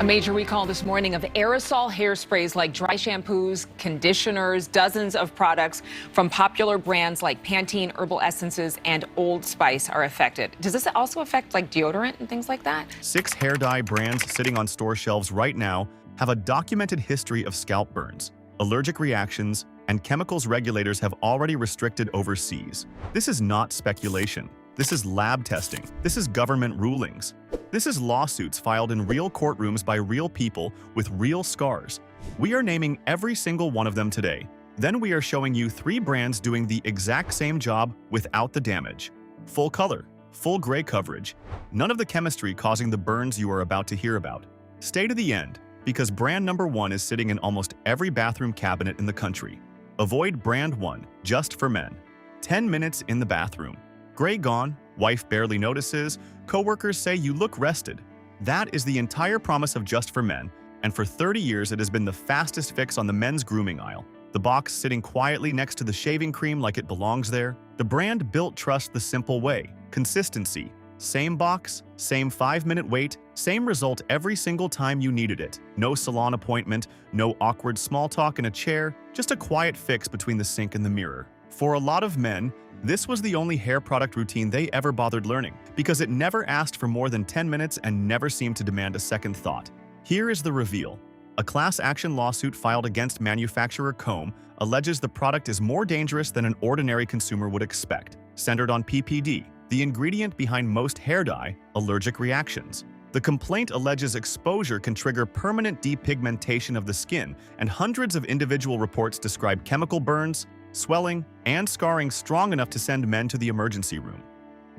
A major recall this morning of aerosol hairsprays like dry shampoos, conditioners, dozens of products from popular brands like Pantene, Herbal Essences, and Old Spice are affected. Does this also affect like deodorant and things like that? 6 hair dye brands sitting on store shelves right now have a documented history of scalp burns, allergic reactions, and chemicals regulators have already restricted overseas. This is not speculation. This is lab testing. This is government rulings. This is lawsuits filed in real courtrooms by real people with real scars. We are naming every single one of them today. Then we are showing you 3 brands doing the exact same job without the damage. Full color, full gray coverage, none of the chemistry causing the burns you are about to hear about. Stay to the end, because brand number 1 is sitting in almost every bathroom cabinet in the country. Avoid brand 1, just for men. 10 minutes in the bathroom. Gray gone, wife barely notices, coworkers say you look rested. That is the entire promise of Just for Men, and for 30 years it has been the fastest fix on the men's grooming aisle. The box sitting quietly next to the shaving cream like it belongs there. The brand built trust the simple way. Consistency. Same box, same 5-minute wait, same result every single time you needed it. No salon appointment, no awkward small talk in a chair, just a quiet fix between the sink and the mirror. For a lot of men, this was the only hair product routine they ever bothered learning, because it never asked for more than 10 minutes and never seemed to demand a second thought. Here is the reveal. A class action lawsuit filed against manufacturer Comb alleges the product is more dangerous than an ordinary consumer would expect, centered on PPD, the ingredient behind most hair dye, allergic reactions. The complaint alleges exposure can trigger permanent depigmentation of the skin, and hundreds of individual reports describe chemical burns, swelling, and scarring strong enough to send men to the emergency room.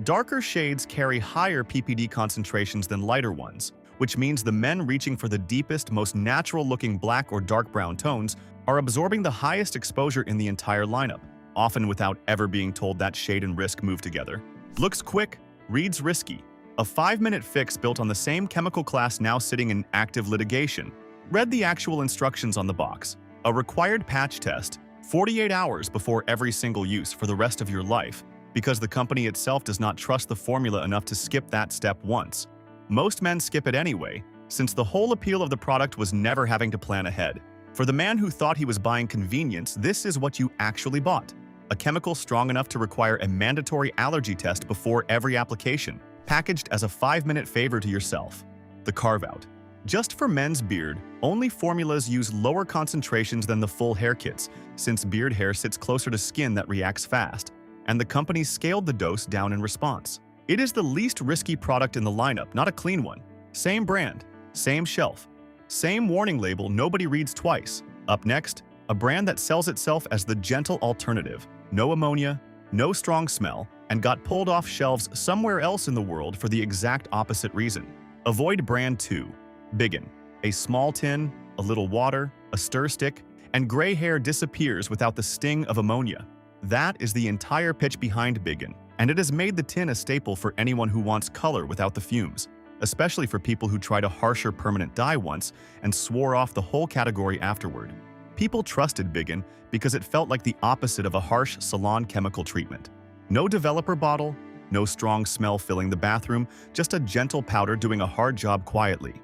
Darker shades carry higher PPD concentrations than lighter ones, which means the men reaching for the deepest, most natural-looking black or dark brown tones are absorbing the highest exposure in the entire lineup, often without ever being told that shade and risk move together. Looks quick, reads risky. A 5-minute fix built on the same chemical class now sitting in active litigation. Read the actual instructions on the box. A required patch test, 48 hours before every single use for the rest of your life, because the company itself does not trust the formula enough to skip that step once. Most men skip it anyway, since the whole appeal of the product was never having to plan ahead. For the man who thought he was buying convenience, this is what you actually bought. A chemical strong enough to require a mandatory allergy test before every application, packaged as a 5-minute favor to yourself. The carve-out. Just for men's beard, only formulas use lower concentrations than the full hair kits, since beard hair sits closer to skin that reacts fast, and the company scaled the dose down in response. It is the least risky product in the lineup, not a clean one. Same brand, same shelf, same warning label nobody reads twice. Up next, a brand that sells itself as the gentle alternative. No ammonia, no strong smell, and got pulled off shelves somewhere else in the world for the exact opposite reason. Avoid brand 2. Bigen. A small tin, a little water, a stir stick, and gray hair disappears without the sting of ammonia. That is the entire pitch behind Bigen, and it has made the tin a staple for anyone who wants color without the fumes, especially for people who tried a harsher permanent dye once and swore off the whole category afterward. People trusted Bigen because it felt like the opposite of a harsh salon chemical treatment. No developer bottle, no strong smell filling the bathroom, just a gentle powder doing a hard job quietly.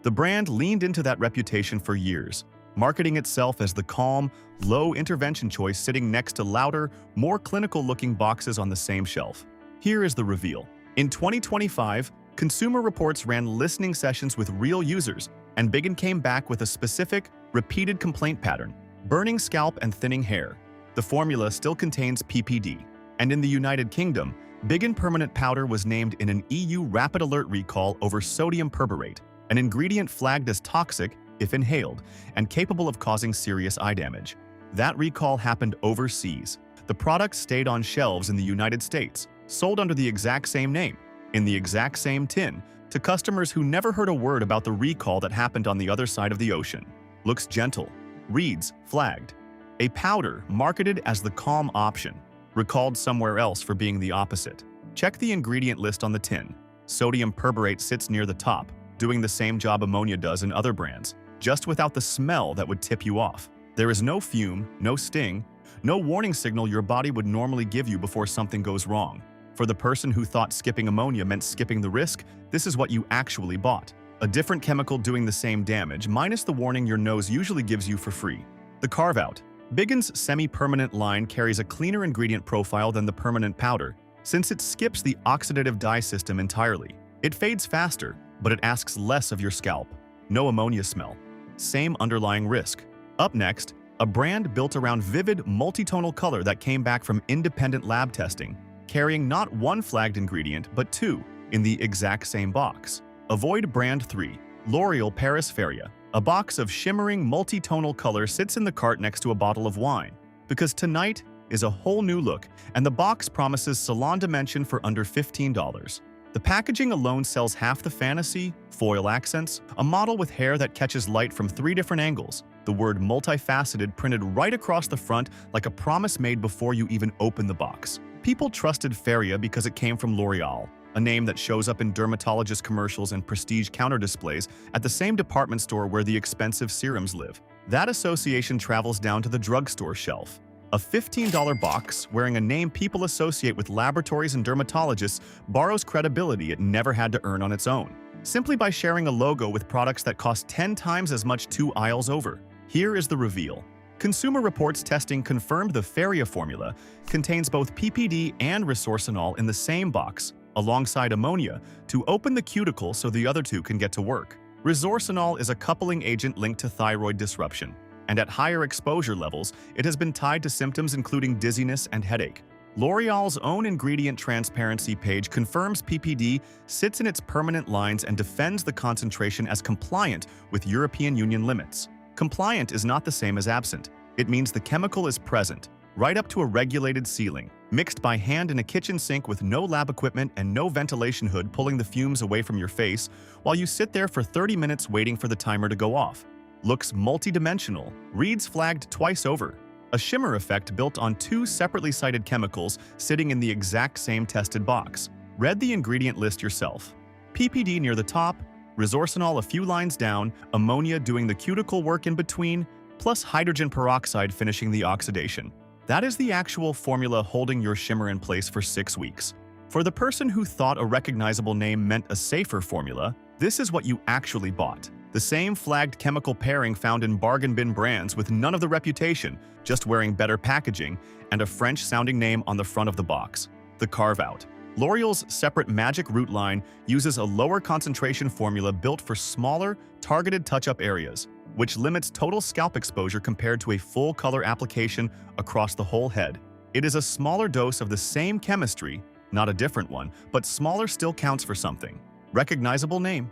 The brand leaned into that reputation for years, marketing itself as the calm, low-intervention choice sitting next to louder, more clinical-looking boxes on the same shelf. Here is the reveal. In 2025, Consumer Reports ran listening sessions with real users, and Bigen came back with a specific, repeated complaint pattern: burning scalp and thinning hair. The formula still contains PPD, and in the United Kingdom, Bigen Permanent Powder was named in an EU Rapid Alert recall over sodium perborate, an ingredient flagged as toxic if inhaled and capable of causing serious eye damage. That recall happened overseas. The product stayed on shelves in the United States, sold under the exact same name, in the exact same tin, to customers who never heard a word about the recall that happened on the other side of the ocean. Looks gentle, reads flagged. A powder marketed as the calm option, recalled somewhere else for being the opposite. Check the ingredient list on the tin. Sodium perborate sits near the top, doing the same job ammonia does in other brands, just without the smell that would tip you off. There is no fume, no sting, no warning signal your body would normally give you before something goes wrong. For the person who thought skipping ammonia meant skipping the risk, this is what you actually bought. A different chemical doing the same damage, minus the warning your nose usually gives you for free. The carve-out. Bigen's semi-permanent line carries a cleaner ingredient profile than the permanent powder, since it skips the oxidative dye system entirely. It fades faster, but it asks less of your scalp. No ammonia smell. Same underlying risk. Up next, a brand built around vivid, multitonal color that came back from independent lab testing, carrying not one flagged ingredient, but two, in the exact same box. Avoid brand 3, L'Oreal Paris Faria. A box of shimmering, multitonal color sits in the cart next to a bottle of wine, because tonight is a whole new look, and the box promises salon dimension for under $15. The packaging alone sells half the fantasy, foil accents, a model with hair that catches light from 3 different angles, the word multifaceted printed right across the front like a promise made before you even open the box. People trusted Faria because it came from L'Oreal, a name that shows up in dermatologist commercials and prestige counter displays at the same department store where the expensive serums live. That association travels down to the drugstore shelf. A $15 box wearing a name people associate with laboratories and dermatologists borrows credibility it never had to earn on its own, simply by sharing a logo with products that cost 10 times as much 2 aisles over. Here is the reveal. Consumer Reports testing confirmed the Faria formula contains both PPD and resorcinol in the same box, alongside ammonia, to open the cuticle so the other two can get to work. Resorcinol is a coupling agent linked to thyroid disruption, and at higher exposure levels, it has been tied to symptoms including dizziness and headache. L'Oreal's own ingredient transparency page confirms PPD sits in its permanent lines and defends the concentration as compliant with European Union limits. Compliant is not the same as absent. It means the chemical is present, right up to a regulated ceiling, mixed by hand in a kitchen sink with no lab equipment and no ventilation hood pulling the fumes away from your face while you sit there for 30 minutes waiting for the timer to go off. Looks multidimensional, reads flagged twice over. A shimmer effect built on 2 separately cited chemicals sitting in the exact same tested box. Read the ingredient list yourself. PPD near the top, resorcinol a few lines down, ammonia doing the cuticle work in between, plus hydrogen peroxide finishing the oxidation. That is the actual formula holding your shimmer in place for 6 weeks. For the person who thought a recognizable name meant a safer formula, this is what you actually bought. The same flagged chemical pairing found in bargain bin brands with none of the reputation, just wearing better packaging and a French-sounding name on the front of the box. The carve-out. L'Oreal's separate Magic Root line uses a lower concentration formula built for smaller, targeted touch-up areas, which limits total scalp exposure compared to a full-color application across the whole head. It is a smaller dose of the same chemistry, not a different one, but smaller still counts for something. Recognizable name.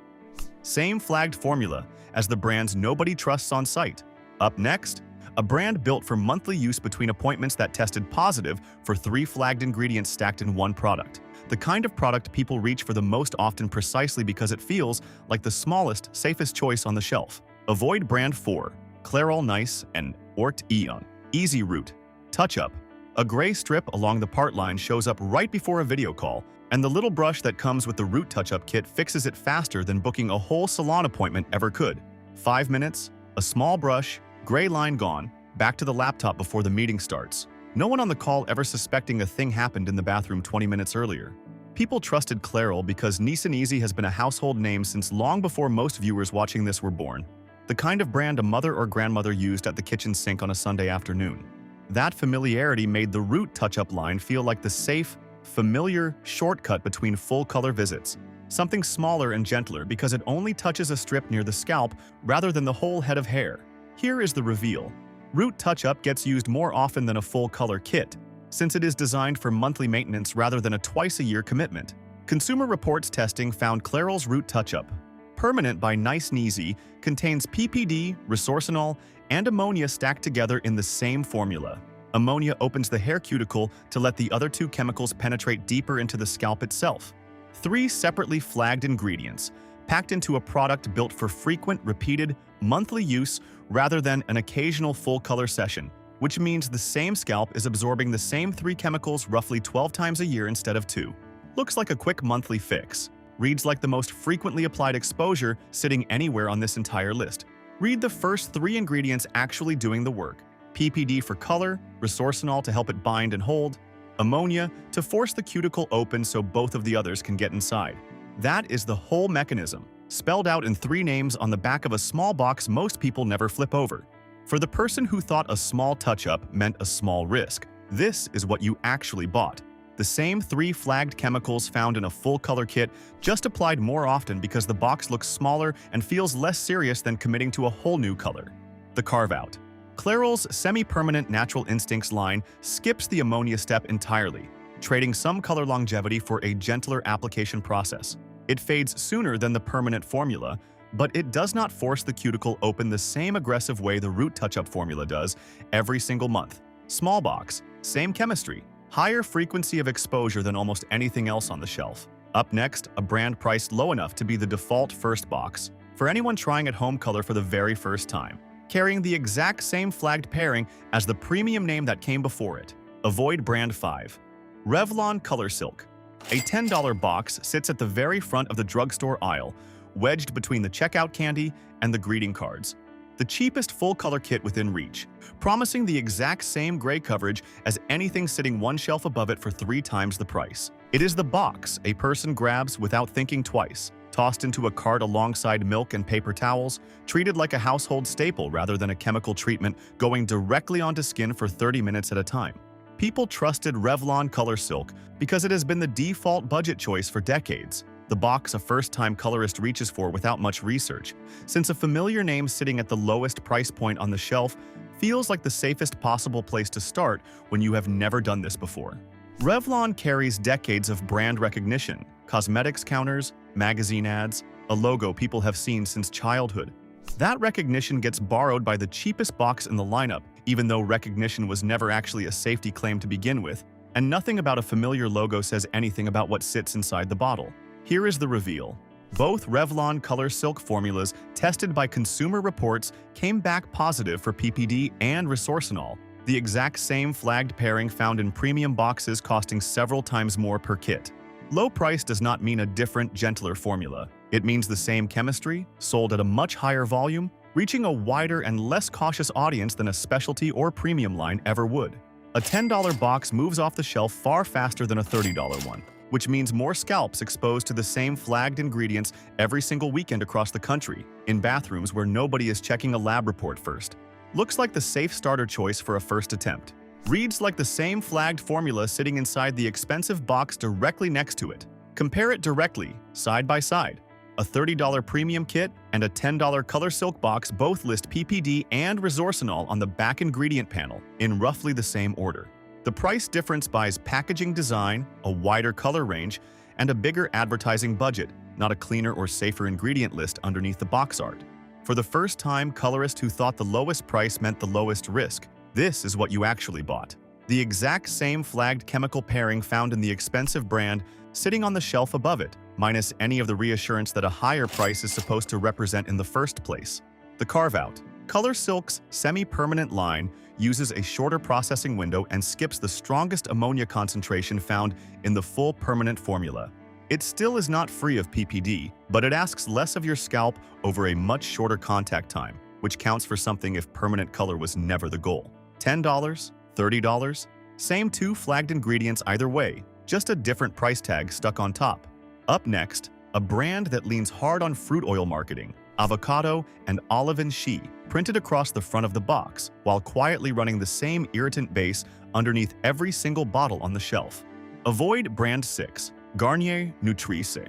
Same flagged formula as the brands nobody trusts on site. Up next, a brand built for monthly use between appointments that tested positive for 3 flagged ingredients stacked in one product. The kind of product people reach for the most often precisely because it feels like the smallest, safest choice on the shelf. Avoid brand 4, Clairol Nice and Ort Eon. Easy Root. Touch-up. A gray strip along the part line shows up right before a video call, and the little brush that comes with the root touch-up kit fixes it faster than booking a whole salon appointment ever could. 5 minutes, a small brush, gray line gone, back to the laptop before the meeting starts. No one on the call ever suspecting a thing happened in the bathroom 20 minutes earlier. People trusted Clairol because Nice and Easy has been a household name since long before most viewers watching this were born. The kind of brand a mother or grandmother used at the kitchen sink on a Sunday afternoon. That familiarity made the root touch-up line feel like the safe, familiar shortcut between full-color visits. Something smaller and gentler because it only touches a strip near the scalp rather than the whole head of hair. Here is the reveal. Root touch-up gets used more often than a full-color kit, since it is designed for monthly maintenance rather than a twice-a-year commitment. Consumer Reports testing found Clairol's root touch-up, permanent by Nice and Easy, contains PPD, resorcinol, and ammonia stacked together in the same formula. Ammonia opens the hair cuticle to let the other 2 chemicals penetrate deeper into the scalp itself. 3 separately flagged ingredients, packed into a product built for frequent, repeated, monthly use rather than an occasional full-color session, which means the same scalp is absorbing the same 3 chemicals roughly 12 times a year instead of 2. Looks like a quick monthly fix. Reads like the most frequently applied exposure sitting anywhere on this entire list. Read the first 3 ingredients actually doing the work. PPD for color, resorcinol to help it bind and hold, ammonia to force the cuticle open so both of the others can get inside. That is the whole mechanism. spelled out in 3 names on the back of a small box most people never flip over. For the person who thought a small touch-up meant a small risk, this is what you actually bought. The same 3 flagged chemicals found in a full-color kit, just applied more often because the box looks smaller and feels less serious than committing to a whole new color. The carve-out. Clairol's semi-permanent Natural Instincts line skips the ammonia step entirely, trading some color longevity for a gentler application process. It fades sooner than the permanent formula, but it does not force the cuticle open the same aggressive way the Root Touch-Up formula does every single month. Small box, same chemistry, higher frequency of exposure than almost anything else on the shelf. Up next, a brand priced low enough to be the default first box for anyone trying at-home color for the very first time, carrying the exact same flagged pairing as the premium name that came before it. Avoid brand 5. Revlon Color Silk. A $10 box sits at the very front of the drugstore aisle, wedged between the checkout candy and the greeting cards. The cheapest full-color kit within reach, promising the exact same gray coverage as anything sitting one shelf above it for 3 times the price. It is the box a person grabs without thinking twice, tossed into a cart alongside milk and paper towels, treated like a household staple rather than a chemical treatment going directly onto skin for 30 minutes at a time. People trusted Revlon Color Silk because it has been the default budget choice for decades. The box a first-time colorist reaches for without much research, since a familiar name sitting at the lowest price point on the shelf feels like the safest possible place to start when you have never done this before. Revlon carries decades of brand recognition, cosmetics counters, magazine ads, a logo people have seen since childhood. That recognition gets borrowed by the cheapest box in the lineup, even though recognition was never actually a safety claim to begin with, and nothing about a familiar logo says anything about what sits inside the bottle. Here is the reveal. Both Revlon Color Silk formulas tested by Consumer Reports came back positive for PPD and resorcinol, the exact same flagged pairing found in premium boxes costing several times more per kit. Low price does not mean a different, gentler formula. It means the same chemistry, sold at a much higher volume, reaching a wider and less cautious audience than a specialty or premium line ever would. A $10 box moves off the shelf far faster than a $30 one, which means more scalps exposed to the same flagged ingredients every single weekend across the country, in bathrooms where nobody is checking a lab report first. Looks like the safe starter choice for a first attempt. Reads like the same flagged formula sitting inside the expensive box directly next to it. Compare it directly, side by side. A $30 premium kit and a $10 Color Silk box both list PPD and resorcinol on the back ingredient panel in roughly the same order. The price difference buys packaging design, a wider color range, and a bigger advertising budget, not a cleaner or safer ingredient list underneath the box art. For the first time, colorists who thought the lowest price meant the lowest risk, this is what you actually bought. The exact same flagged chemical pairing found in the expensive brand sitting on the shelf above it, minus any of the reassurance that a higher price is supposed to represent in the first place. The carve-out. Color Silk's semi-permanent line uses a shorter processing window and skips the strongest ammonia concentration found in the full permanent formula. It still is not free of PPD, but it asks less of your scalp over a much shorter contact time, which counts for something if permanent color was never the goal. $10, $30, same 2 flagged ingredients either way, just a different price tag stuck on top. Up next, a brand that leans hard on fruit oil marketing, avocado and olive and shea, printed across the front of the box, while quietly running the same irritant base underneath every single bottle on the shelf. Avoid brand 6, Garnier Nutrisse.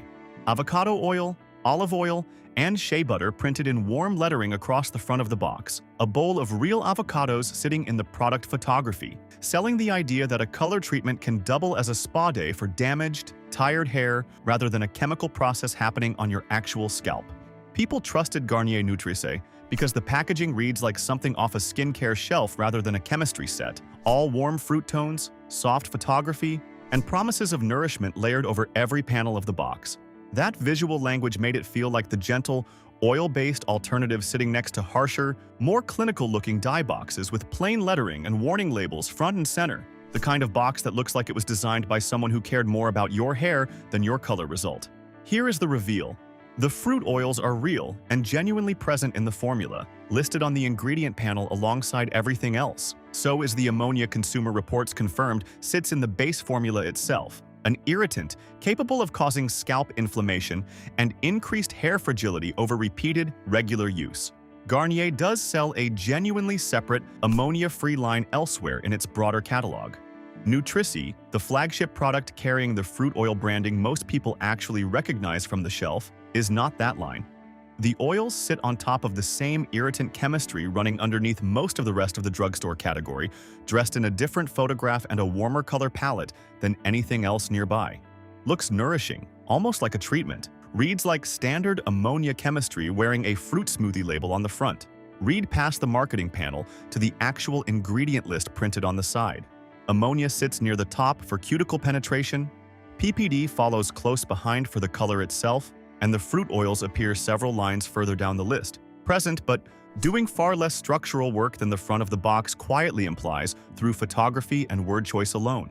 Avocado oil, olive oil, and shea butter printed in warm lettering across the front of the box. A bowl of real avocados sitting in the product photography, selling the idea that a color treatment can double as a spa day for damaged, tired hair rather than a chemical process happening on your actual scalp. People trusted Garnier Nutrisse because the packaging reads like something off a skincare shelf rather than a chemistry set. All warm fruit tones, soft photography, and promises of nourishment layered over every panel of the box. That visual language made it feel like the gentle, oil-based alternative sitting next to harsher, more clinical-looking dye boxes with plain lettering and warning labels front and center. The kind of box that looks like it was designed by someone who cared more about your hair than your color result. Here is the reveal. The fruit oils are real and genuinely present in the formula, listed on the ingredient panel alongside everything else. So is the ammonia. Consumer Reports confirmed sits in the base formula itself. an irritant capable of causing scalp inflammation and increased hair fragility over repeated, regular use. Garnier does sell a genuinely separate, ammonia-free line elsewhere in its broader catalog. Nutrisse, the flagship product carrying the fruit oil branding most people actually recognize from the shelf, is not that line. The oils sit on top of the same irritant chemistry running underneath most of the rest of the drugstore category, dressed in a different photograph and a warmer color palette than anything else nearby. Looks nourishing, almost like a treatment. Reads like standard ammonia chemistry wearing a fruit smoothie label on the front. Read past the marketing panel to the actual ingredient list printed on the side. Ammonia sits near the top for cuticle penetration. PPD follows close behind for the color itself, and the fruit oils appear several lines further down the list. Present, but doing far less structural work than the front of the box quietly implies through photography and word choice alone.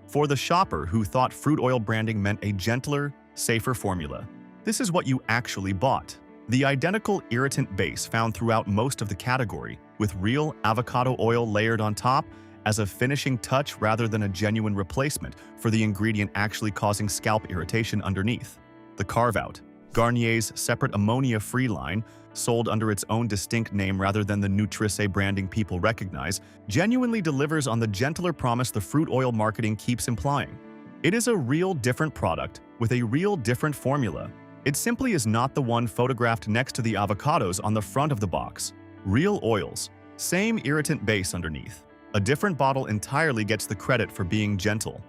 For the shopper who thought fruit oil branding meant a gentler, safer formula, this is what you actually bought. The identical irritant base found throughout most of the category, with real avocado oil layered on top as a finishing touch rather than a genuine replacement for the ingredient actually causing scalp irritation underneath. The carve-out, Garnier's separate ammonia-free line, sold under its own distinct name rather than the Nutrisse branding people recognize, genuinely delivers on the gentler promise the fruit oil marketing keeps implying. It is a real different product with a real different formula. It simply is not the one photographed next to the avocados on the front of the box. Real oils, same irritant base underneath. A different bottle entirely gets the credit for being gentle.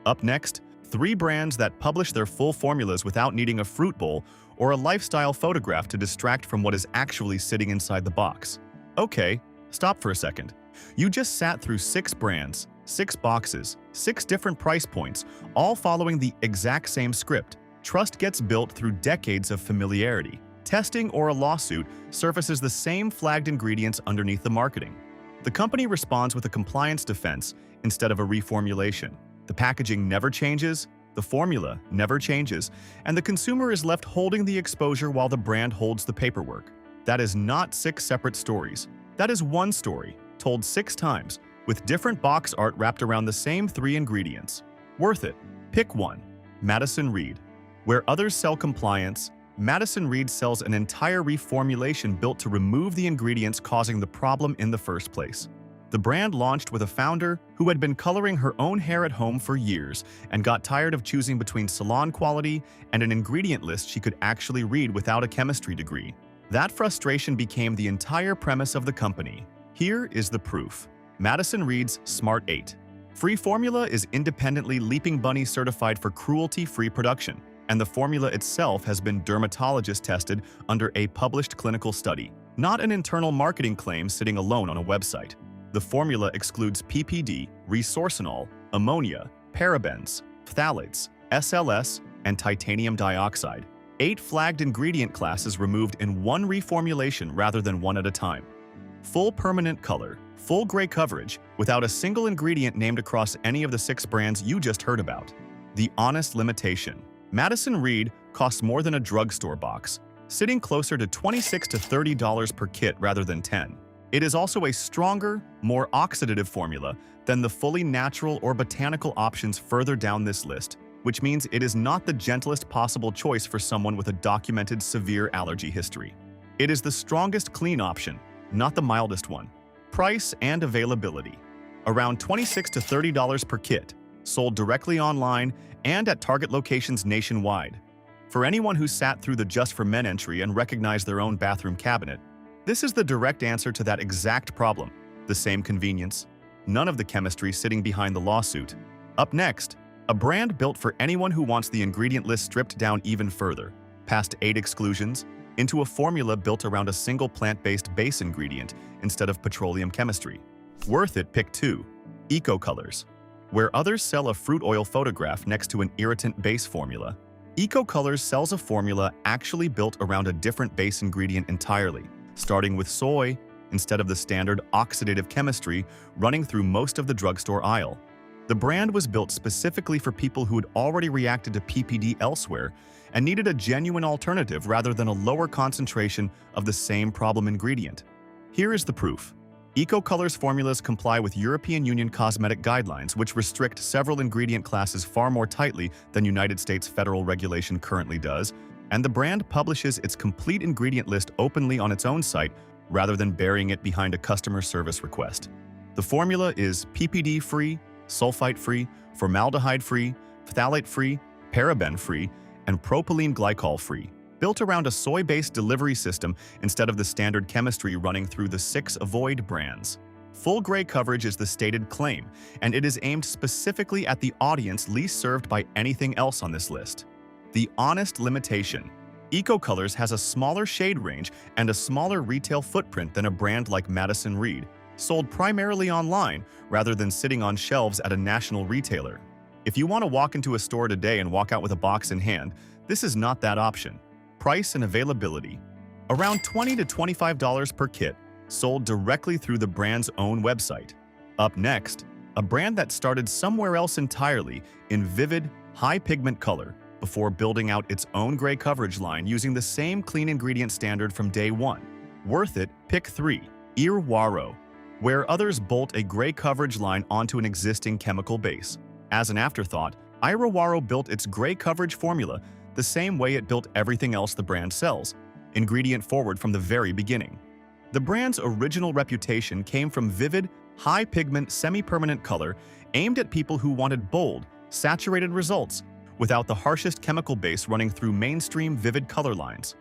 Up next, 3 brands that publish their full formulas without needing a fruit bowl or a lifestyle photograph to distract from what is actually sitting inside the box. Okay, stop for a second. You just sat through 6 brands, 6 boxes, 6 different price points, all following the exact same script. Trust gets built through decades of familiarity. Testing or a lawsuit surfaces the same flagged ingredients underneath the marketing. The company responds with a compliance defense instead of a reformulation. The packaging never changes, the formula never changes, and the consumer is left holding the exposure while the brand holds the paperwork. That is not 6 separate stories. That is one story, told 6 times, with different box art wrapped around the same 3 ingredients. Worth it. Pick one. Madison Reed. Where others sell compliance, Madison Reed sells an entire reformulation built to remove the ingredients causing the problem in the first place. The brand launched with a founder who had been coloring her own hair at home for years and got tired of choosing between salon quality and an ingredient list she could actually read without a chemistry degree. That frustration became the entire premise of the company. Here is the proof. Madison Reed's Smart 8. Free formula is independently Leaping Bunny certified for cruelty-free production, and the formula itself has been dermatologist tested under a published clinical study, not an internal marketing claim sitting alone on a website. The formula excludes PPD, resorcinol, ammonia, parabens, phthalates, SLS, and titanium dioxide. 8 flagged ingredient classes removed in one reformulation rather than one at a time. Full permanent color, full gray coverage, without a single ingredient named across any of the 6 brands you just heard about. The honest limitation. Madison Reed costs more than a drugstore box, sitting closer to $26 to $30 per kit rather than $10. It is also a stronger, more oxidative formula than the fully natural or botanical options further down this list, which means it is not the gentlest possible choice for someone with a documented severe allergy history. It is the strongest clean option, not the mildest one. Price and availability. Around $26 to $30 per kit, sold directly online and at Target locations nationwide. For anyone who sat through the Just for Men entry and recognized their own bathroom cabinet, this is the direct answer to that exact problem. The same convenience, none of the chemistry sitting behind the lawsuit. Up next, a brand built for anyone who wants the ingredient list stripped down even further, past 8 exclusions, into a formula built around a single plant-based base ingredient instead of petroleum chemistry. Worth it. Pick 2. Eco Colors. Where others sell a fruit oil photograph next to an irritant base formula, Eco Colors sells a formula actually built around a different base ingredient entirely, starting with soy instead of the standard oxidative chemistry running through most of the drugstore aisle. The brand was built specifically for people who had already reacted to PPD elsewhere and needed a genuine alternative rather than a lower concentration of the same problem ingredient. Here is the proof. EcoColor's formulas comply with European Union cosmetic guidelines, which restrict several ingredient classes far more tightly than United States federal regulation currently does, and the brand publishes its complete ingredient list openly on its own site rather than burying it behind a customer service request. The formula is PPD-free, sulfite-free, formaldehyde-free, phthalate-free, paraben-free, and propylene glycol-free, built around a soy-based delivery system instead of the standard chemistry running through the 6 Avoid brands. Full gray coverage is the stated claim, and it is aimed specifically at the audience least served by anything else on this list. The honest limitation. EcoColors has a smaller shade range and a smaller retail footprint than a brand like Madison Reed, sold primarily online rather than sitting on shelves at a national retailer. If you want to walk into a store today and walk out with a box in hand, this is not that option. Price and availability. Around $20 to $25 per kit, sold directly through the brand's own website. Up next, a brand that started somewhere else entirely in vivid, high pigment color before building out its own gray coverage line using the same clean ingredient standard from day one. Worth it, pick 3. Iroiro, where others bolt a gray coverage line onto an existing chemical base. As an afterthought, Iroiro built its gray coverage formula the same way it built everything else the brand sells, ingredient forward from the very beginning. The brand's original reputation came from vivid, high-pigment, semi-permanent color aimed at people who wanted bold, saturated results without the harshest chemical base running through mainstream vivid color lines.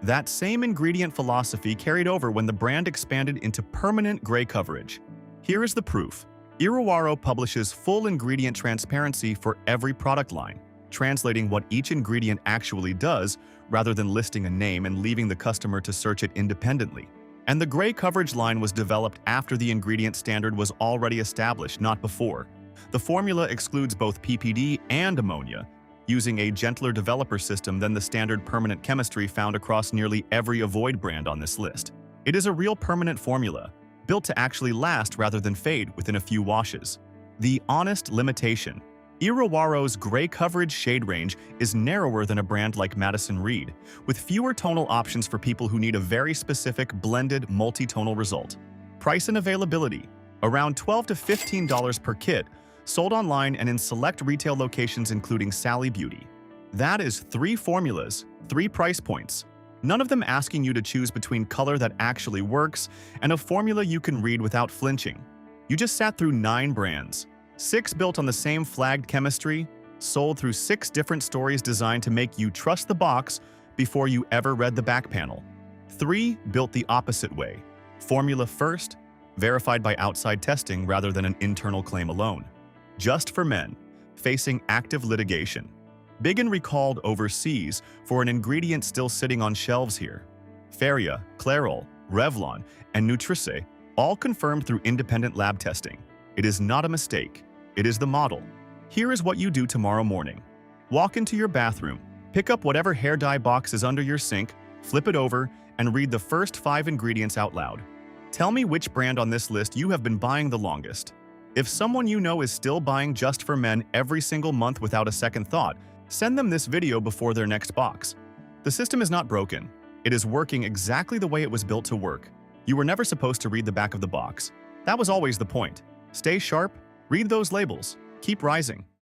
That same ingredient philosophy carried over when the brand expanded into permanent gray coverage. Here is the proof. Iroiro publishes full ingredient transparency for every product line, translating what each ingredient actually does rather than listing a name and leaving the customer to search it independently. And the gray coverage line was developed after the ingredient standard was already established, not before. The formula excludes both PPD and ammonia, using a gentler developer system than the standard permanent chemistry found across nearly every Avoid brand on this list. It is a real permanent formula, built to actually last rather than fade within a few washes. The honest limitation. Iroiro's gray coverage shade range is narrower than a brand like Madison Reed, with fewer tonal options for people who need a very specific blended multi-tonal result. Price and availability. Around $12 to $15 per kit, sold online and in select retail locations including Sally Beauty. That is 3 formulas, 3 price points. None of them asking you to choose between color that actually works and a formula you can read without flinching. You just sat through 9 brands. 6 built on the same flagged chemistry, sold through 6 different stories designed to make you trust the box before you ever read the back panel. 3 built the opposite way. Formula first, verified by outside testing rather than an internal claim alone. Just for men, facing active litigation. Bigen recalled overseas for an ingredient still sitting on shelves here. Faria, Clairol, Revlon, and Nutrisse all confirmed through independent lab testing. It is not a mistake. It is the model. Here is what you do tomorrow morning. Walk into your bathroom, pick up whatever hair dye box is under your sink, flip it over, and read the first 5 ingredients out loud. Tell me which brand on this list you have been buying the longest. If someone you know is still buying Just for Men every single month without a second thought, send them this video before their next box. The system is not broken. It is working exactly the way it was built to work. You were never supposed to read the back of the box. That was always the point. Stay sharp, read those labels, keep rising.